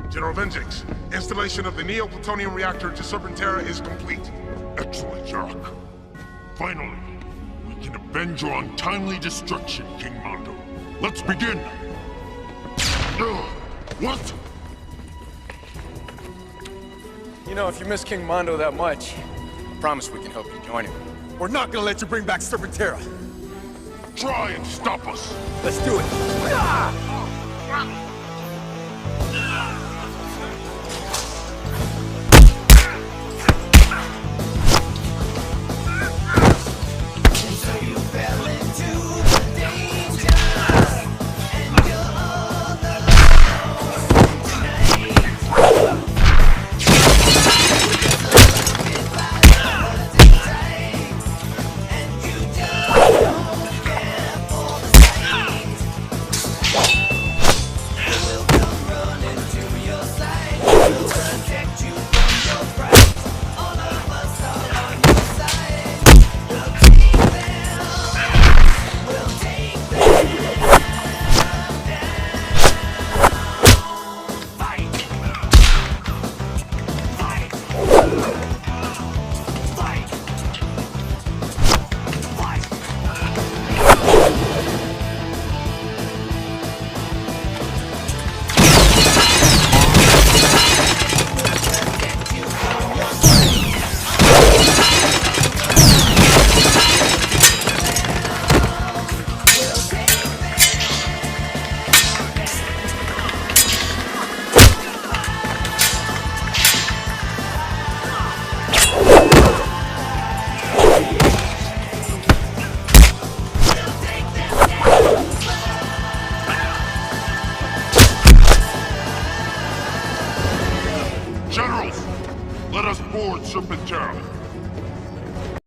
General Vengeance, installation of the Neo-Plutonium reactor to Serpentera is complete. Excellent, Jack. Finally, we can avenge your untimely destruction, King Mondo. Let's begin! What? You know, if you miss King Mondo that much, I promise we can help you join him. We're not gonna let you bring back Serpentera. Try and stop us! Let's do it. Generals, let us board Serpentera.